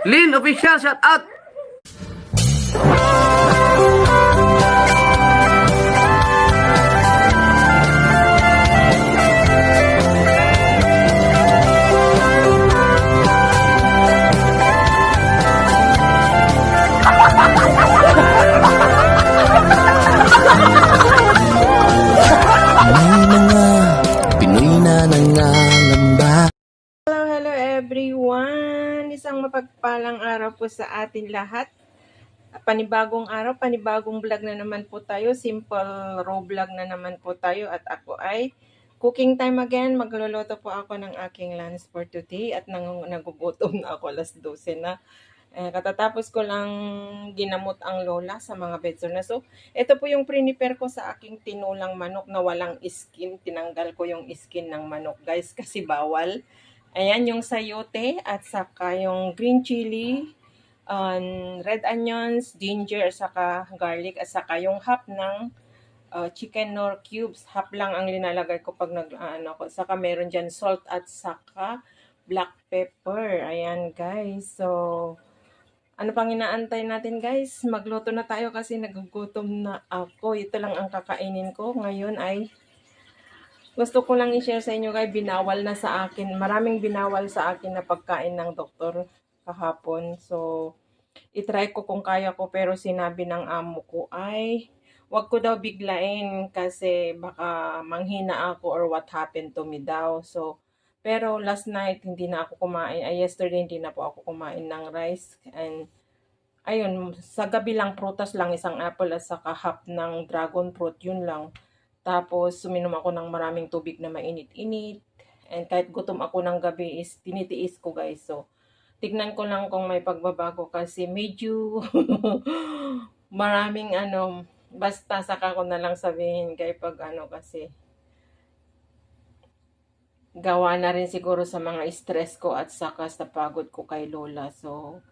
Lin Official, shout out! May mga Pinoy na nangangamba. Hello, hello everyone! Isang mapagpalang araw po sa atin lahat. Panibagong araw, panibagong vlog na naman po tayo. Simple raw vlog na naman po tayo. At ako ay cooking time again. Magluluto po ako ng aking lunch for today. At nagugutom na ako, alas 12 na. Katatapos ko lang ginamot ang lola sa mga bedsore na. So, ito po yung prepare ko sa aking tinulang manok na walang skin. Tinanggal ko yung skin ng manok, guys, kasi bawal. Ayan, yung sayote at saka yung green chili, red onions, ginger, at saka garlic, at saka yung half ng chicken nor cubes. Half lang ang linalagay ko pag ko. Saka meron dyan salt at saka black pepper. Ayan, guys. So, ano pang inaantay natin, guys? Magluto na tayo kasi nagugutom na ako. Ito lang ang kakainin ko. Ngayon ay gusto ko lang i-share sa inyo, guys. Binawal na sa akin. Maraming binawal sa akin na pagkain ng doktor kahapon. So, itry ko kung kaya ko. Pero sinabi ng amo ko ay wag ko daw biglain kasi baka manghina ako or what happened to me daw. So, pero last night, hindi na ako kumain. Yesterday, hindi na po ako kumain ng rice. And, ayun, sa gabi lang, prutas lang, isang apple at saka half ng dragon fruit, yun lang. Tapos, suminom ako ng maraming tubig na mainit-init. And kahit gutom ako ng gabi, is tinitiis ko, guys. So, tignan ko lang kung may pagbabago kasi medyo maraming basta saka ko na lang sabihin kay pag kasi gawa na rin siguro sa mga stress ko at saka sa pagod ko kay Lola. So,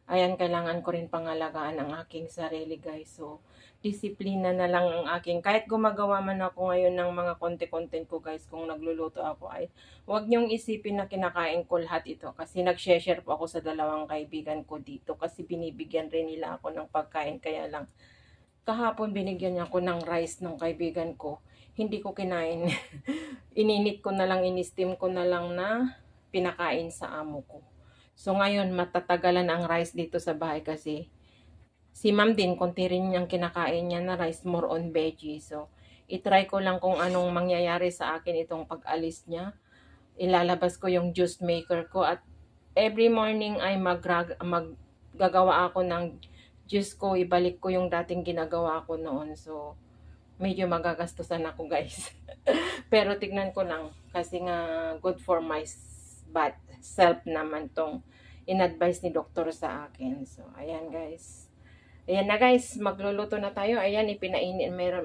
ayan, kailangan ko rin pangalagaan ang aking sarili, guys. So, disiplina na lang ang aking. Kahit gumagawa man ako ngayon ng mga content ko, guys, kung nagluluto ako, ay huwag niyong isipin na kinakain ko lahat ito. Kasi nag-share po ako sa dalawang kaibigan ko dito. Kasi binibigyan rin nila ako ng pagkain. Kaya lang, kahapon binigyan niya ako ng rice ng kaibigan ko. Hindi ko kinain. Ininit ko na lang, in-steam ko na lang na pinakain sa amo ko. So ngayon, matatagalan ang rice dito sa bahay kasi si ma'am din, konti rin niyang kinakain niya na rice, more on veggie. So, itry ko lang kung anong mangyayari sa akin itong pag-alis niya. Ilalabas ko yung juice maker ko at every morning ay maggagawa ako ng juice ko. Ibalik ko yung dating ginagawa ko noon. So, medyo magagastusan ako, guys. Pero tignan ko lang kasi nga good for my self naman tong in-advise ni doktor sa akin. So, ayan, guys. Ayan na, guys. Magluluto na tayo. Ayan,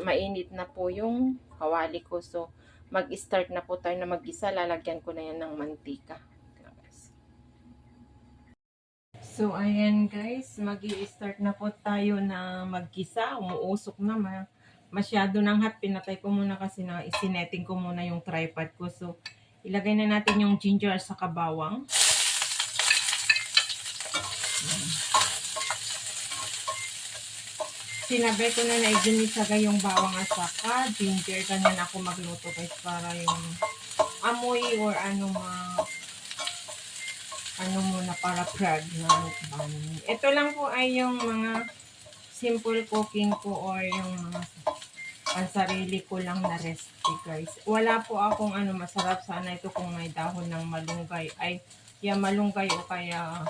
mainit na po yung kawali ko. So, mag-start na po tayo na mag-isa. Lalagyan ko na yan ng mantika. So, ayan, guys. Mag-i-start na po tayo na mag-gisa. Umuusok na. Masyado nang hot. Pinatay ko muna kasi na isineting ko muna yung tripod ko. So, ilagay na natin yung ginger sa kabawang. Sinabay ko na iginitsaga yung bawang at saka ginger. Ganyan ako magluto, guys, para yung amoy or muna para pregnant. Ito lang po ay yung mga simple cooking ko or yung mga pansarili ko lang na recipe, guys. Wala po akong masarap sana ito kung may dahon ng malunggay. Ay, malunggay o kaya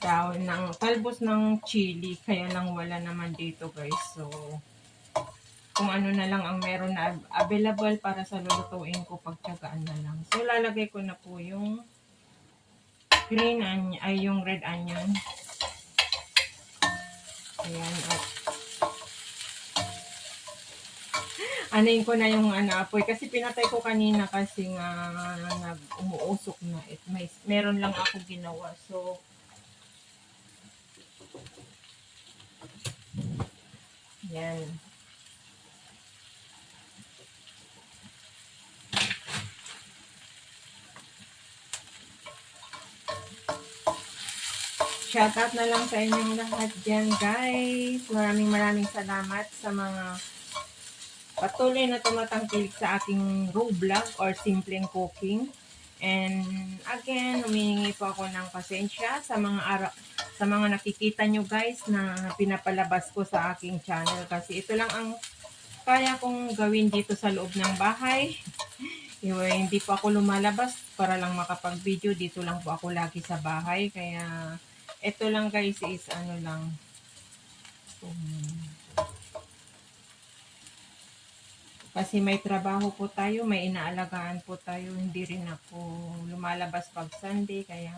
dahon ng talbos ng chili. Kaya lang wala naman dito, guys. So, kung ano na lang ang meron na available para sa lulutuin ko, pagtyagaan na lang. So, lalagay ko na po yung green onion, ay yung red onion. Ayan, at anayin ko na yung apoy kasi pinatay ko kanina kasi nga umuusok na. Meron lang ako ginawa. So, yan. Shoutout na lang sa inyong lahat dyan, guys. Maraming salamat sa mga patuloy na tumatangkilik sa aking raw vlog or simpleng cooking. And again, humihingi po ako ng pasensya sa mga nakikita nyo guys na pinapalabas ko sa aking channel kasi ito lang ang kaya kong gawin dito sa loob ng bahay. Hindi po ako lumalabas para lang makapag-video. Dito lang po ako lagi sa bahay. Kaya ito lang guys is ano lang. Kasi may trabaho po tayo, may inaalagaan po tayo. Hindi rin ako lumalabas pag Sunday. Kaya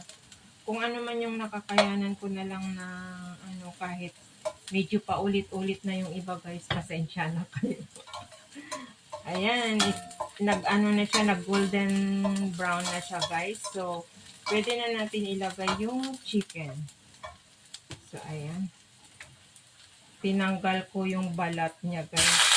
kung ano man yung nakakayanan ko na lang na ano, kahit medyo pa ulit-ulit na yung iba guys, pasensya na kayo. Ayan, nag-ano na siya, nag-golden brown na siya guys. So, pwede na natin ilagay yung chicken. So, ayan. Tinanggal ko yung balat niya guys.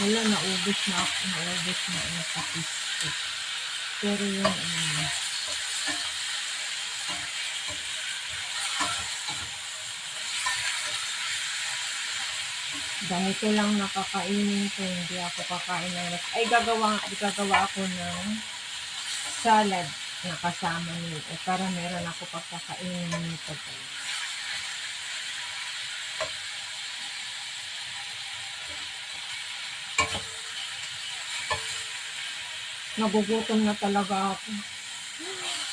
Wala, naubos na ang tapis ko. Pero yung ganito lang nakakainin ko, hindi ako kakain ng gagawa ako ng salad na kasama nito para meron ako pagkakainin nito guys. Nagugutom na talaga ako.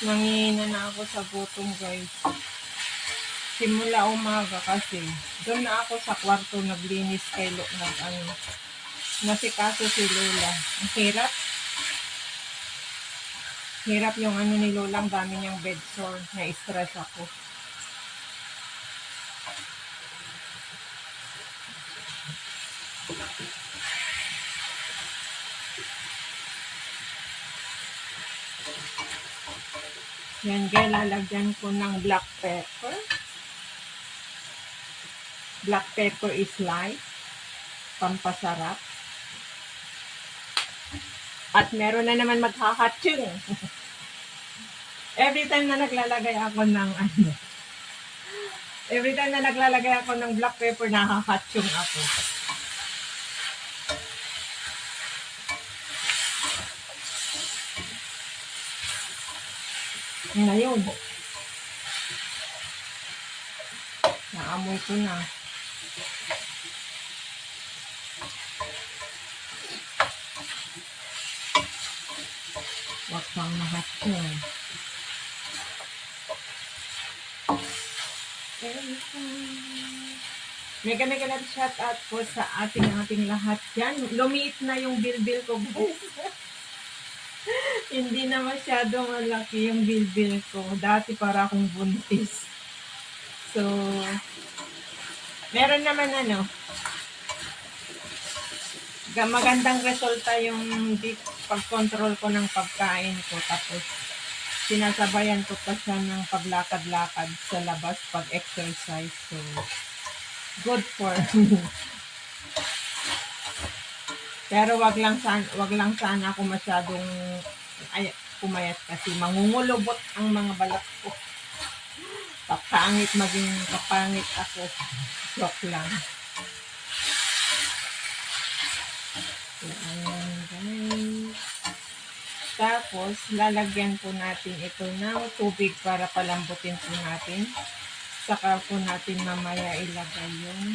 Nangihina na ako sa gutom guys. Simula umaga kasi doon na ako sa kwarto naglinis kay nasikaso si Lola. Ang hirap yung ano ni Lola, ang dami niyang bed sore, na-stress ako. Yan guys, lalagyan ko ng black pepper. Black pepper is light, pampasarap. At meron na naman maghahatsyong. Every time na naglalagay ako ng black pepper, nahahatsyong ako. Ngayon, naamoy ko na. Wag kang mahatsyong. Mega shout out po sa ating lahat dyan. Lumiit na yung bilbil ko guys. Hindi na masyadong malaki yung bilbil ko. Dati para akong buntis. So, meron naman magandang resulta yung pag-control ko ng pagkain ko. Tapos, sinasabayan ko pa siya ng paglakad-lakad sa labas, pag-exercise. So, good for me. Pero wag lang sana ako masyadong pumayat kasi mangungulubot ang mga balat ko. Kapangit ako. Joke lang. So, ayan guys. Tapos, lalagyan po natin ito ng tubig para palambutin po natin. Saka po natin mamaya ilagay yung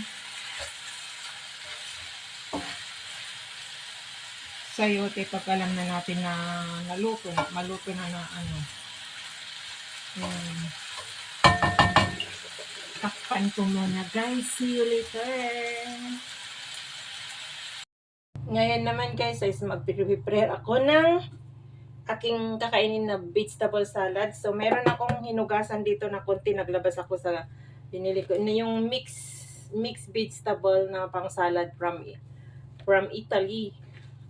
sayote pag alam na natin na maluto na Takpan ko muna guys. See you later. Ngayon naman guys, mag-prepare ako ng aking kakainin na vegetable salad. So meron akong hinugasan dito na konti. Naglabas ako sa binili ko. Yung mixed vegetable na pang salad from from Italy.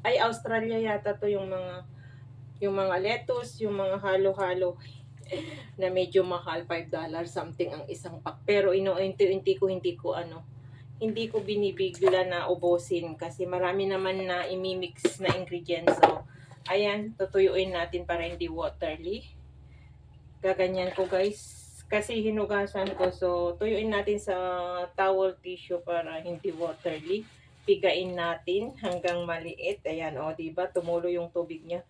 Ay, Australia yata to yung mga lettuce, yung mga halo-halo na medyo mahal, $5 something ang isang pack. Pero hindi ko binibigla na ubusin kasi marami naman na imimix na ingredients. So, ayan, tutuyuin natin para hindi watery. Gaganyan ko guys. Kasi hinugasan ko. So, tuyuin natin sa towel tissue para hindi watery. Pigain natin hanggang maliit. Ayan, o, diba? Tumulo yung tubig niya.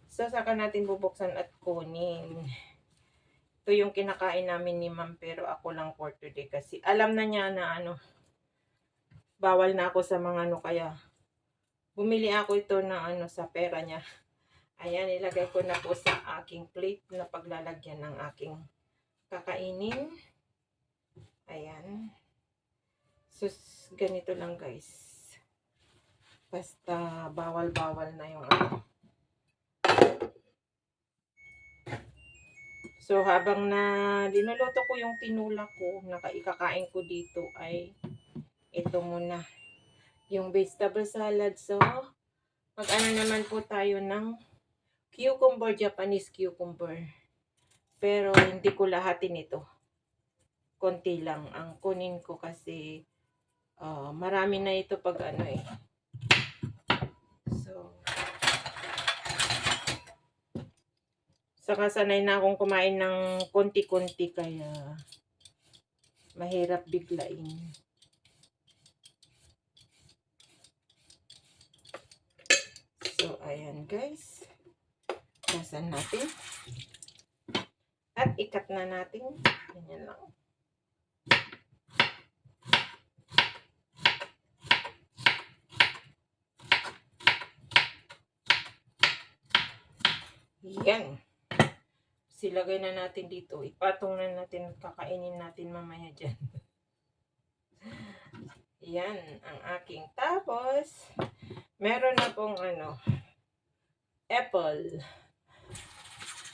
So, saka natin bubuksan at kunin. Ito yung kinakain namin ni ma'am pero ako lang for today kasi alam na niya na bawal na ako sa mga kaya bumili ako ito na sa pera niya. Ayan, ilagay ko na po sa aking plate na paglalagyan ng aking kakainin. Ayan. Sus, ganito lang guys. Basta bawal-bawal na yung So, habang na linuluto ko yung tinula ko, ikakain ko dito ay ito muna. Yung vegetable salad. So, mag-ano naman po tayo ng cucumber, Japanese cucumber. Pero, hindi ko lahatin ito. Konti lang ang kunin ko kasi marami na ito pag Saka sanay na akong kumain ng konti-konti kaya mahirap biglain. So, ayan guys. Kasan natin. At ikat na natin. Ganyan lang. Yan. Silagay na natin dito. Ipatong na natin. Kakainin natin mamaya dyan. Yan ang aking. Tapos, meron na pong apple.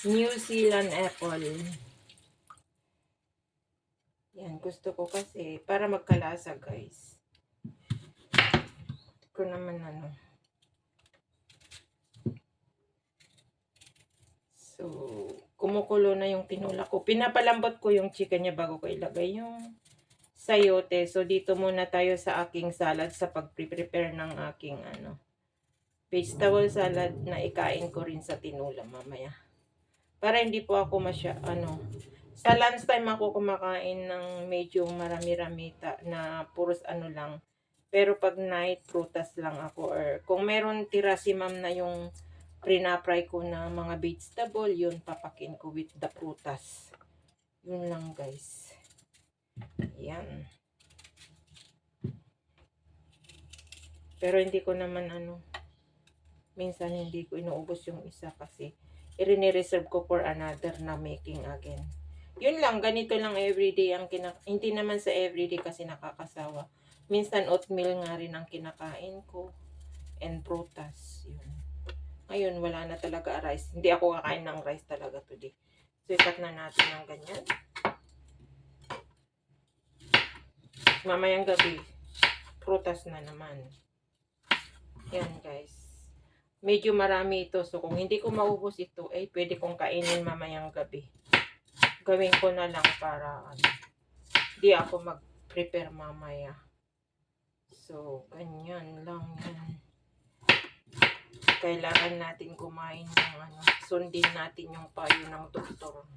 New Zealand apple. Yan, gusto ko kasi para magkalasa guys. Ko naman So, kumukulo na yung tinula ko. Pinapalambot ko yung chicken niya bago ko ilagay yung sayote. So, dito muna tayo sa aking salad sa pag-prepare ng aking vegetable salad na ikain ko rin sa tinula mamaya. Para hindi po ako sa lunchtime ako kumakain ng medyo marami-rami na puros lang. Pero pag night, prutas lang ako. Or kung meron tira si ma'am na yung prinapry ko na mga vegetable, yun papakin ko with the prutas. Yun lang guys. Yan. Pero hindi ko naman minsan hindi ko inuubos yung isa kasi i-reserve ko for another na making again. Yun lang, ganito lang everyday ang hindi naman sa everyday kasi nakakasawa. Minsan oatmeal nga rin ang kinakain ko and prutas. Yun. Ngayon, wala na talaga rice. Hindi ako kakain ng rice talaga today. So, ikat na natin ng ganyan. Mamayang gabi, prutas na naman. Yan, guys. Medyo marami ito. So, kung hindi ko maubos ito, pwede kong kainin mamayang gabi. Gawin ko na lang para hindi ako mag-prepare mamaya. So, ganyan lang yan. Kailangan natin kumain ng sundin natin yung payo ng doktor.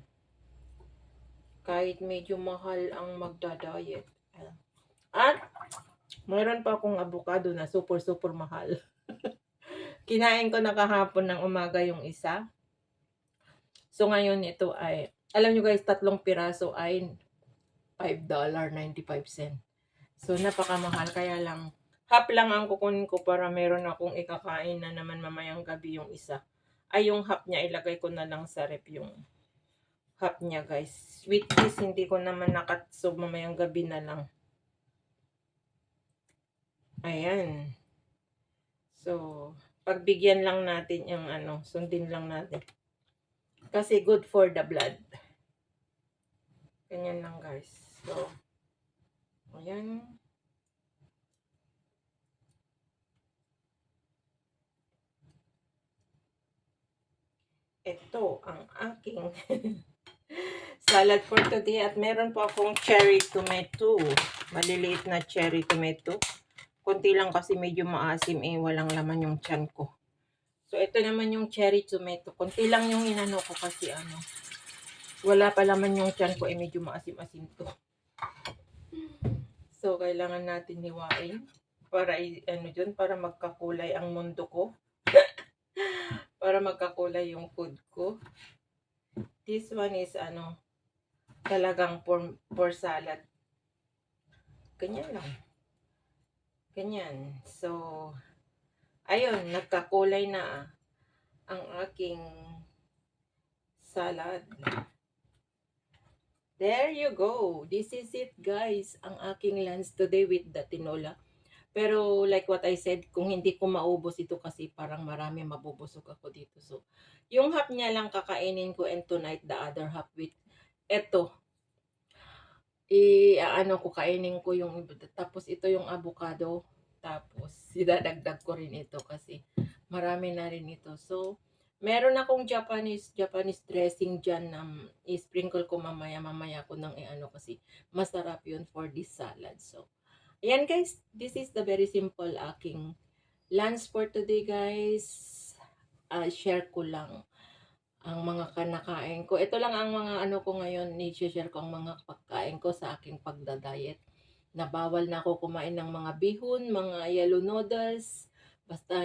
Kahit medyo mahal ang magda-diet. At mayroon pa akong avocado na super mahal. Kinain ko na kahapon ng umaga yung isa. So ngayon ito ay, alam nyo guys, 3 piraso ay $5.95. So napakamahal, kaya lang half lang ang kukunin ko para meron akong ikakain na naman mamayang gabi yung isa. Ay, yung half niya, ilagay ko na lang sa rep yung half niya, guys. Sweet cheese, hindi ko naman nakatsob mamayang gabi na lang. Ayan. So, pagbigyan lang natin yung sundin lang natin. Kasi good for the blood. Ganyan lang, guys. So, ayan. ito ang aking salad for today. At meron po akong cherry tomato. Maliliit na cherry tomato. Kunti lang kasi medyo maasim eh. Walang laman yung tiyan ko. So, ito naman yung cherry tomato. Kunti lang yung inano ko kasi ano. Wala pa laman yung tiyan ko eh. Medyo maasim-asim to. So, kailangan natin hiwain. Para, ano dyan, para magkakulay ang mundo ko. Para magkakulay yung food ko. This one is ano, talagang for salad. Ganyan lang. Ganyan. So, ayun, nagkakulay na ang aking salad. There you go. This is it, guys. Ang aking lunch today with the tinola. Pero like what I said, kung hindi ko maubos ito kasi parang marami mabubusog ako dito. So, yung half niya lang kakainin ko and tonight the other half with eto. Ano ko kainin ko yung tapos ito yung avocado. Tapos idadagdag ko rin ito kasi marami na rin ito. So, meron akong Japanese dressing dyan na i-sprinkle ko mamaya ko nang i-ano kasi masarap yun for this salad. So, ayan guys, this is the very simple aking lunch for today guys. Share ko lang ang mga kanakain ko. Ito lang ang mga ano ko ngayon, i-share ko ang mga pagkain ko sa aking pagda-diet. Na bawal na ako kumain ng mga bihon, mga yellow noodles, basta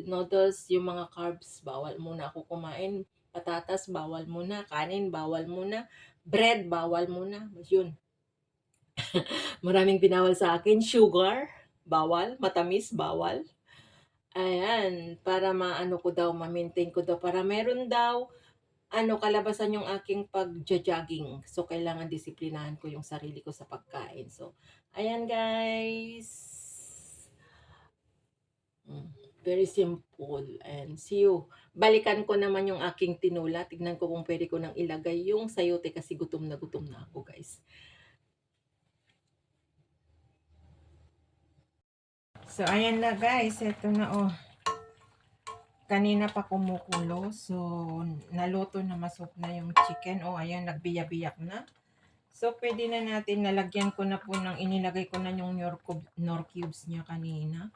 noodles, yung mga carbs, bawal muna ako kumain. Patatas, bawal muna. Kanin, bawal muna. Bread, bawal muna. Yun. Maraming binawal sa akin. Sugar, bawal. Matamis, bawal. Ayan, para maano ko daw, ma-maintain ko daw, para meron daw, ano, kalabasan yung aking pag-jogging. So, kailangan disiplinahan ko yung sarili ko sa pagkain. So, ayan guys. Very simple. And see you. Balikan ko naman yung aking tinula. Tignan ko kung pwede ko nang ilagay yung sayote kasi gutom na ako guys. So, ayan na guys. Ito na oh. Kanina pa kumukulo. So, naluto na masok na yung chicken. Oh, ayan, nagbiyak-biyak na. So, pwede na natin, nalagyan ko na po ng, inilagay ko na yung nor cubes niya kanina.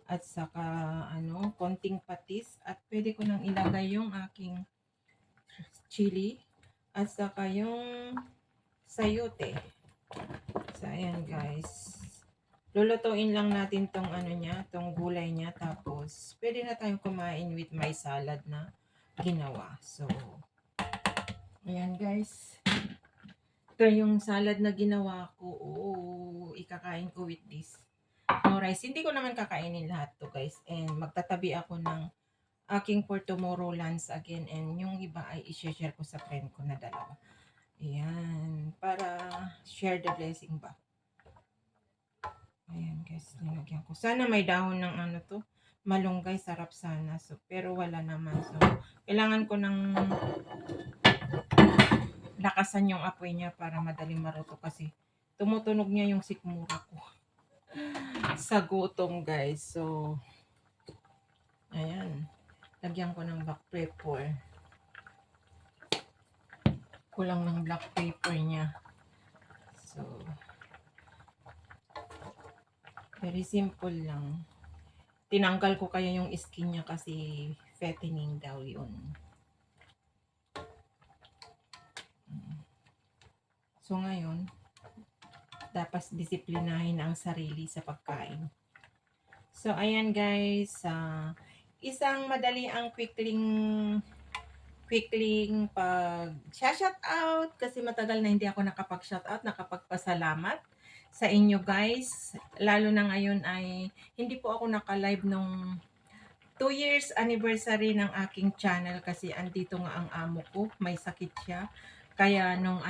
At saka, ano, konting patis. At pwede ko nang ilagay yung aking chili. At saka yung sayote. So, ayan guys. Lulutuin lang natin tong ano niya, tong gulay niya. Tapos, pwede na tayong kumain with my salad na ginawa. So, ayan guys. Ito yung salad na ginawa ko. Oh, ikakain ko with this. No rice. Hindi ko naman kakainin lahat to guys. And magtatabi ako ng aking for tomorrow lunch again. And yung iba ay i-share ko sa friend ko na dalawa. Ayan. Para share the blessing ba. Ayan guys, nilagyan ko. Sana may dahon ng ano to, malunggay, sarap sana. So, pero wala naman. So, kailangan ko ng lakasan yung apoy niya para madaling maruto kasi tumutunog niya yung sikmura ko sa gutom guys. So, ayan. Lagyan ko ng black pepper. Kulang ng black pepper niya. So, very simple lang. Tinanggal ko kaya yung skin niya kasi fattening daw yun. So ngayon, dapat disiplinahin ang sarili sa pagkain. So ayan guys, isang madali ang quickling pag shout out kasi matagal na hindi ako nakapag-shout out, nakapagpasalamat sa inyo guys. Lalo na ngayon ay hindi po ako naka-live nung 2 years anniversary ng aking channel kasi andito nga ang amo ko, may sakit siya. Kaya nung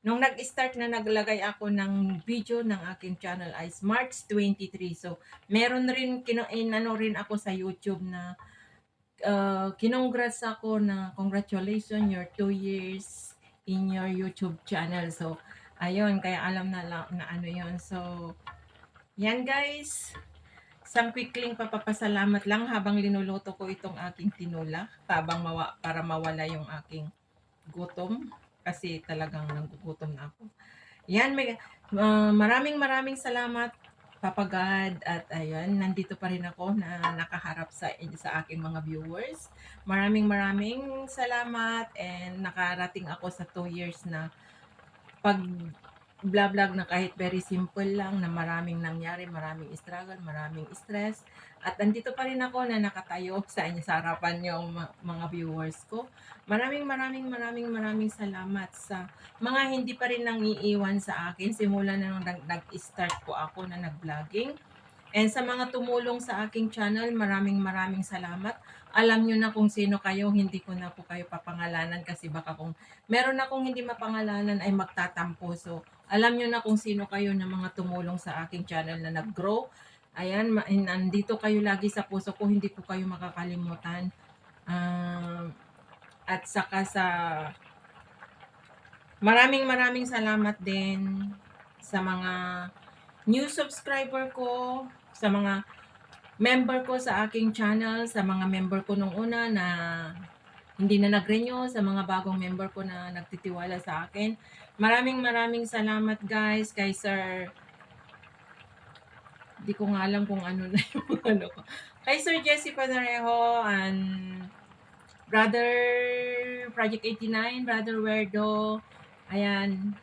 nag-start na naglagay ako ng video ng aking channel ay March 23. So, meron rin rin ako sa YouTube na kinongrats ako na congratulations your 2 years in your YouTube channel. So, ayun, kaya alam na ano yon. So, yan guys. Isang quickling papapasalamat lang habang linuluto ko itong aking tinola para mawala yung aking gutom kasi talagang nagugutom na ako. Yan, maraming maraming salamat Papa God at ayun, nandito pa rin ako na nakaharap sa aking mga viewers. Maraming maraming salamat and nakarating ako sa 2 years na pag vlog na kahit very simple lang na maraming nangyari, maraming struggle, maraming stress. At andito pa rin ako na nakatayo sa harapan yung mga viewers ko. Maraming maraming maraming maraming salamat sa mga hindi pa rin nang iiwan sa akin. Simula na nung nag-start po ako na nag-vlogging. And sa mga tumulong sa aking channel, maraming maraming salamat. Alam nyo na kung sino kayo, hindi ko na po kayo papangalanan kasi baka kung meron akong hindi mapangalanan ay magtatampo. So, alam nyo na kung sino kayo na mga tumulong sa aking channel na nag-grow. Ayan, nandito kayo lagi sa puso ko, hindi ko kayo makakalimutan. At saka sa maraming maraming salamat din sa mga new subscriber ko, sa mga member ko sa aking channel, sa mga member ko nung una na hindi na nag-renew, sa mga bagong member ko na nagtitiwala sa akin. Maraming maraming salamat guys kay Sir. Hindi ko nga alam kung ano na yung ano ko. Kay Sir Jesse Panarejo and Brother Project 89, Brother Werdo. Ayan.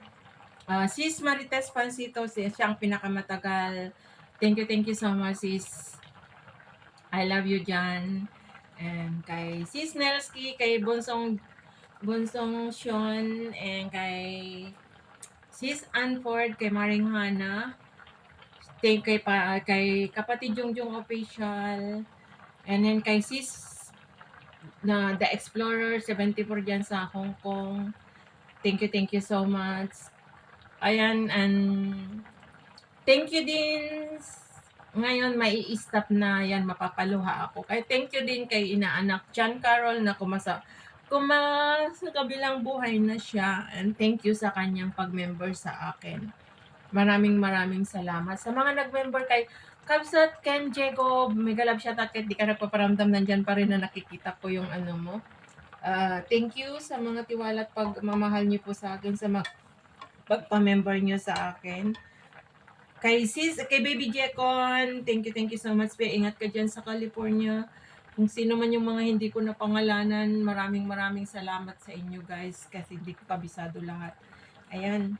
Sis Marites Pansito, siyang pinakamatagal. Thank you so much sis. I love you dyan. And kay Sis Nelsky, kay Bonsong Sean, and kay Sis Anford, kay Maring Hana, kay kapatid Jungjung Official, and then kay Sis na The Explorer 74 dyan sa Hong Kong. Thank you so much. Ayan, and thank you din. Ngayon, may i-stop na yan, mapapaluha ako. Kaya thank you din kay inaanak John Carol na sa kabilang buhay na siya. And thank you sa kanyang pag-member sa akin. Maraming maraming salamat. Sa mga nag-member kay Kabsat, Ken Jacob, mega love shoutout kahit di ka nagpaparamdam, nandyan pa rin na nakikita ko yung ano mo. Thank you sa mga tiwala at pagmamahal niyo po sa akin, sa pagpa-member niyo sa akin. Kay Baby Jecon, thank you so much. Ingat ka dyan sa California. Kung sino man yung mga hindi ko napangalanan, maraming maraming salamat sa inyo guys kasi hindi ko kabisado lahat. Ayan.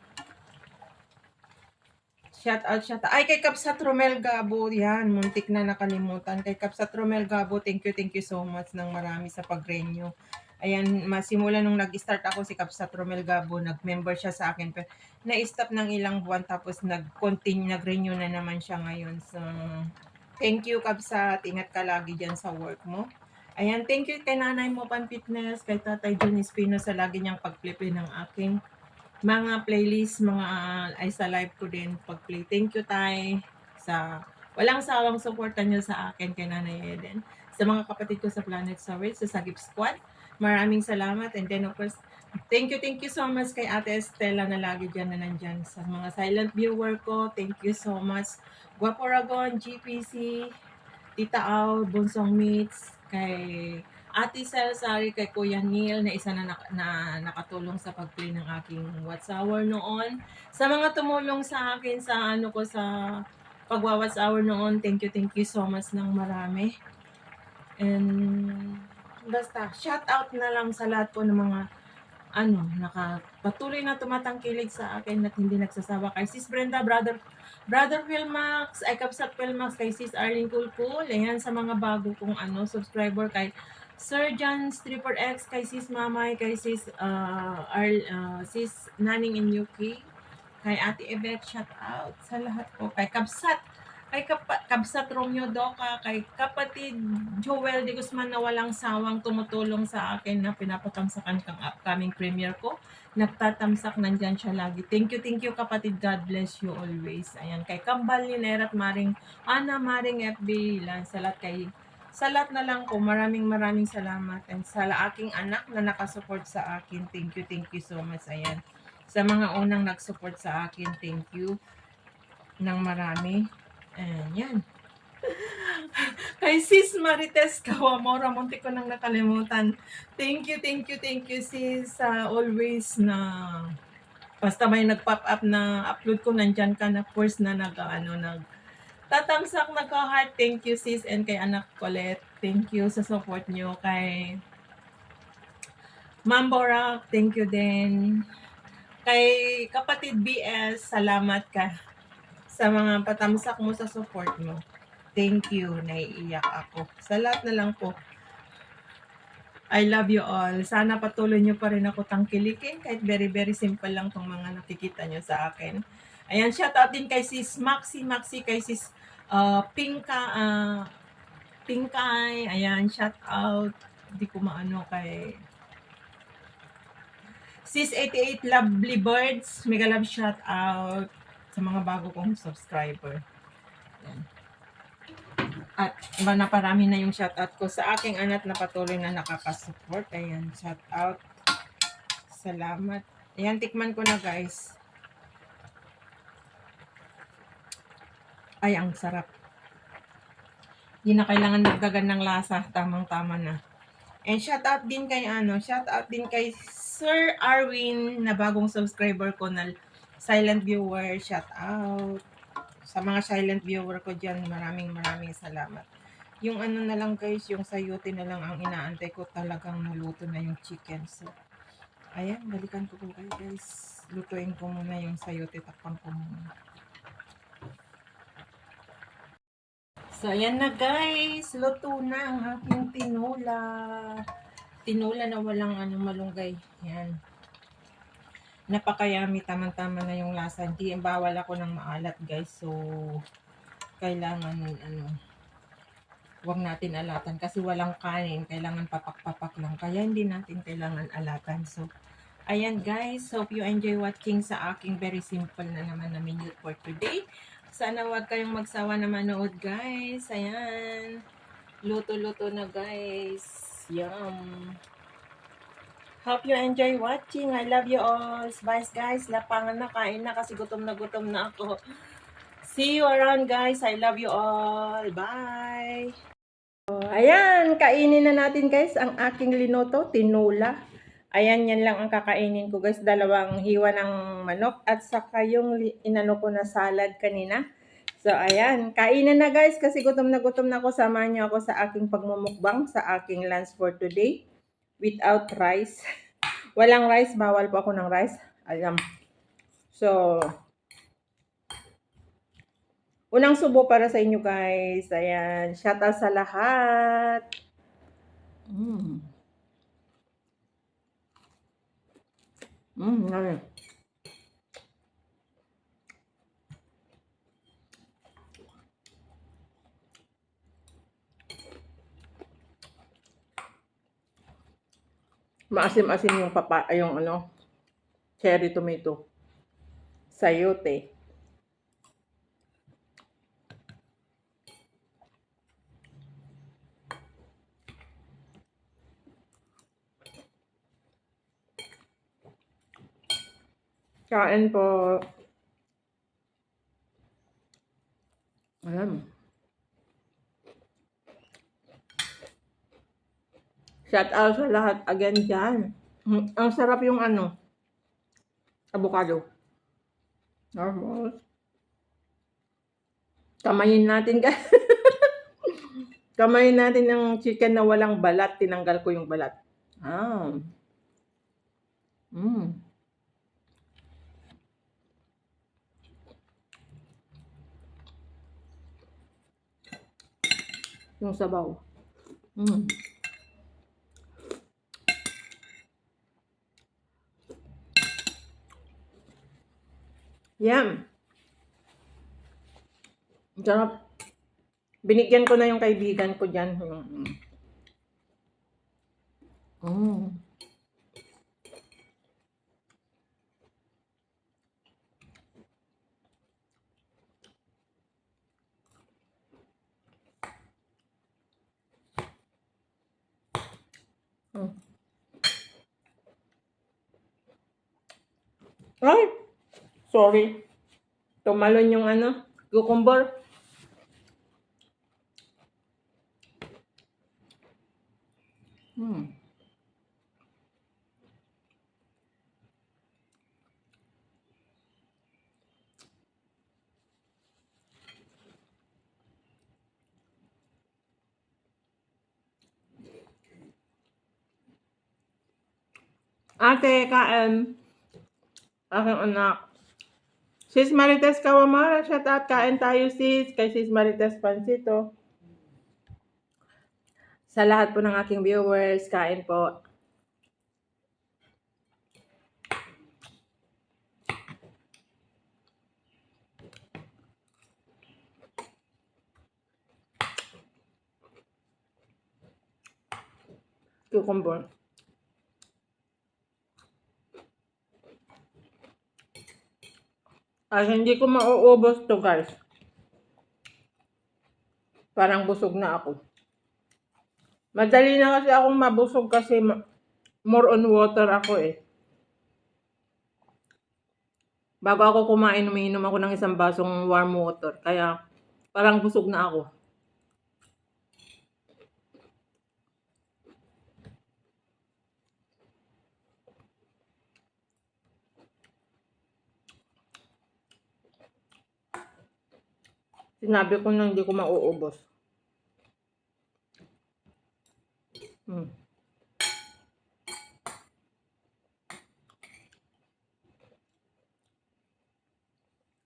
Shout out. Ay, kay Kapsat Romel Gabo, yan, muntik na nakalimutan. Kay Kapsat Romel Gabo, thank you so much ng marami sa pag-renew. Ayan, masimula nung nag-start ako si Kapsat Romel Gabo, nag-member siya sa akin. Pero na-stop ng ilang buwan tapos nag-renew na naman siya ngayon. So, thank you Kapsat, ingat ka lagi dyan sa work mo. Ayan, thank you kay Nanay Mo Pan Fitness, kay Tatay John Espino sa lagi niyang pag-flip ng aking mga playlist, ay sa live ko din pag-play. Thank you, Tay, sa walang sawang suporta niyo sa akin kay Nanay Eden. Sa mga kapatid ko sa Planet Storage, sa Sagip Squad, maraming salamat. And then, of course, thank you so much kay Ate Estela na lagi dyan na nandyan. Sa mga silent viewer ko, thank you so much. Guapo Ragon, GPC, Tita Au, Bunsong Meets, kay Ate Sari, kay Kuya Neil na isa na nakatulong sa pag-play ng aking What's Hour noon. Sa mga tumulong sa akin sa sa pagwa-What's Hour noon, thank you so much ng marami. And basta, shout out na lang sa lahat po ng mga patuloy na tumatangkilik sa akin at hindi nagsasawa. Kay Sis Brenda, Brother Philmax, ay Kapsat Philmax, kay Sis Arlene Kulkul, ayan sa mga bago kong subscriber, kay Sir John Stripper X, kay Sis Mamay, kay Sis Sis Naning in UK, kay Ate Yvette, shout out sa lahat po. Kay Kabsat, Kabsat Romeo Doca, kay kapatid Joel de Guzman na walang sawang tumutulong sa akin na pinapatamsakan kang upcoming premiere ko. Nagtatamsak, nandyan siya lagi. Thank you kapatid, God bless you always. Ayan, kay Kambal Liner at Maring Ana, Maring FB, sa lahat na lang po, maraming salamat. And sa aking anak na nakasupport sa akin, thank you so much. Ayan, sa mga unang nag-support sa akin, thank you ng marami. And yan. Kay Sis Marites Kawamora, munti ko nang nakalimutan. Thank you, thank you, thank you sis. Always na basta may nag-pop up na upload ko, nandyan ka na first na tatamsak, nagka-heart. Thank you sis, and kay anak Colette. Thank you sa support nyo. Kay Ma'am Borak, thank you din. Kay kapatid BS, salamat ka sa mga patamsak mo sa support mo. Thank you, naiiyak ako. Sa lahat na lang po. I love you all. Sana patuloy nyo pa rin ako tangkilikin kahit very very simple lang tong mga nakikita nyo sa akin. Ayan, shout out din kay sis Maxi, kay sis Pinkay. Ayan, shout out. Hindi ko maano kay sis 88 Lovely Birds. Mega love shout out sa mga bago kong subscriber. Ayan. At iba na parami na yung shoutout ko sa aking anak na patuloy na nakakasupport. Ayan, shoutout. Salamat. Ayan, tikman ko na guys. Ay, ang sarap. Hindi na kailangan dagdagan ng lasa. Tamang-tama na. And shoutout din kay Sir Arwin na bagong subscriber ko na silent viewer. Shoutout. Sa mga silent viewer ko dyan, maraming salamat. Yung ano na lang guys, yung sayote na lang ang inaantay ko, talagang naluto na yung chicken. So, ayan, balikan ko kayo guys. Lutuin ko muna yung sayote, takpan ko muna. So, ayan na guys, luto na ang aking tinola. Tinola na walang malunggay. Ayan. Napakayami, tamang-tama na yung lasa. Hindi, bawal ako ng maalat guys. So, kailangan huwag natin alatan kasi walang kanin, kailangan papak-papak lang, kaya hindi natin kailangan alatan. So, ayan guys, hope you enjoy watching sa aking very simple na naman na menu for today. Sana huwag kayong magsawa na manood guys. Ayan, luto-luto na guys. Yum! Hope you enjoy watching. I love you all. Bye guys, lapangan na, kain na kasi gutom na ako. See you around guys. I love you all. Bye! Ayan, kainin na natin guys ang aking linoto, tinola. Ayan, yan lang ang kakainin ko guys. 2 hiwa ng manok at saka yung inano ko na salad kanina. So, ayan, kainin na guys kasi gutom na ako. Samahan niyo ako sa aking pagmumukbang, sa aking lunch for today. Without rice. Walang rice, bawal po ako ng rice. Ayan. So, unang subo para sa inyo guys. Ayan, shout out sa lahat. Ayan. Maasim-asim yung cherry tomato. Sayote. Kain po. Ayan. Shout out sa lahat again dyan. Ang sarap yung avocado. Tapos, kamayin natin guys. Kamayin natin yung chicken na walang balat. Tinanggal ko yung balat. Yung sabaw. Yum. Sarap. Binigyan ko na yung kaibigan ko dyan. Ay! Sorry. Tumalon yung cucumber. Hmm. Ate, kain. Aking anak. Sis Marites Kawamara, shout out. Kain tayo sis. Kay Sis Marites Pansito. Sa lahat po ng aking viewers, kain po. Cucumber. Ay, hindi ko mauubos to guys. Parang busog na ako. Madali na kasi akong mabusog kasi more on water ako eh. Bago ako kumain, umiinom ako ng isang basong warm water. Kaya parang busog na ako. Sinabi ko na hindi ko mauubos.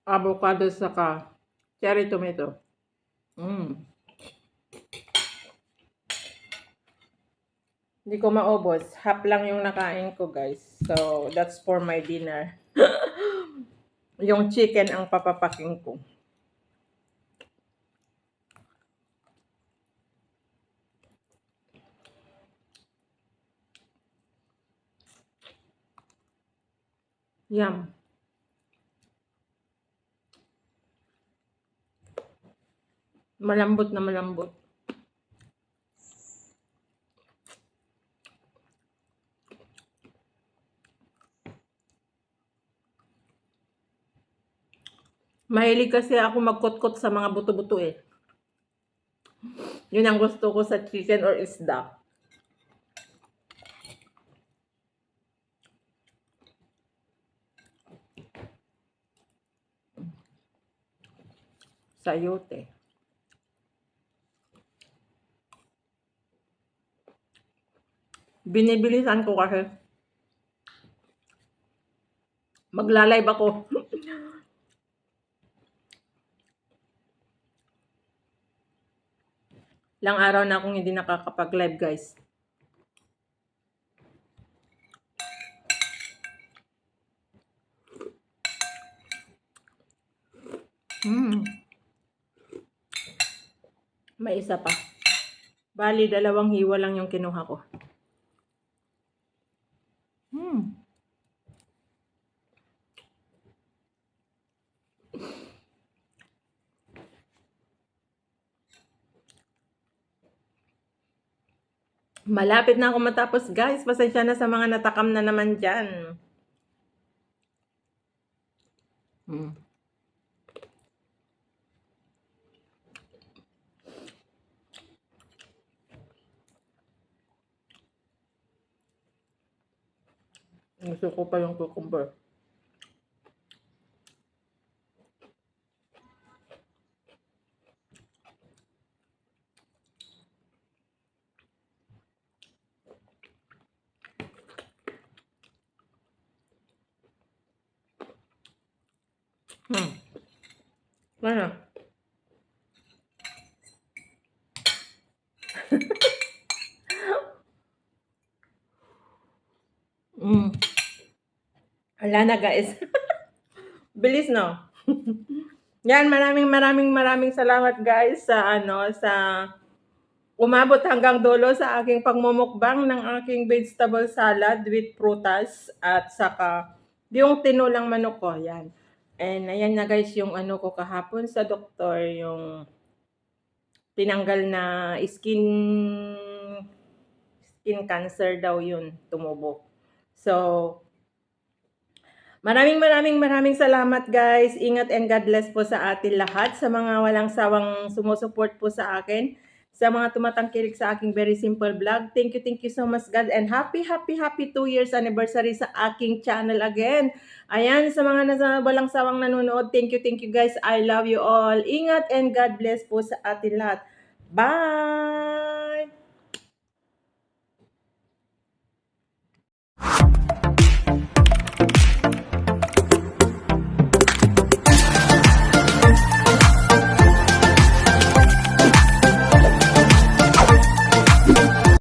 Avocado saka cherry tomato. Hindi ko maubos. Half lang yung nakain ko guys. So, that's for my dinner. Yung chicken ang papapaking ko. Yum. Malambot na malambot. Mahilig kasi ako magkot-kot sa mga buto-buto eh. Yun ang gusto ko sa chicken or isda. Sayote. Binibilisan ko kasi. Magla-live ako. Ilang araw na akong hindi nakakapag-live guys. May isa pa. Bali, 2 hiwa lang yung kinuha ko. Malapit na ako matapos guys. Pasensya na sa mga natakam na naman dyan. Gusto ko pa yung cucumber. Ano? Wala na guys. Bilis no? Yan, maraming salamat guys sa sa umabot hanggang dulo sa aking pagmumukbang ng aking vegetable salad with prutas at saka yung tinulang manok ko. Yan. And ayan na guys yung ko kahapon sa doktor, yung tinanggal na skin cancer daw yun, tumubo. So, maraming salamat guys. Ingat and God bless po sa atin lahat. Sa mga walang sawang sumusuport po sa akin. sa mga tumatangkilik sa aking very simple vlog. Thank you so much God, and happy 2 years anniversary sa aking channel again. Ayan, sa mga nasa walang sawang nanonood, thank you guys. I love you all. Ingat and God bless po sa atin lahat. Bye!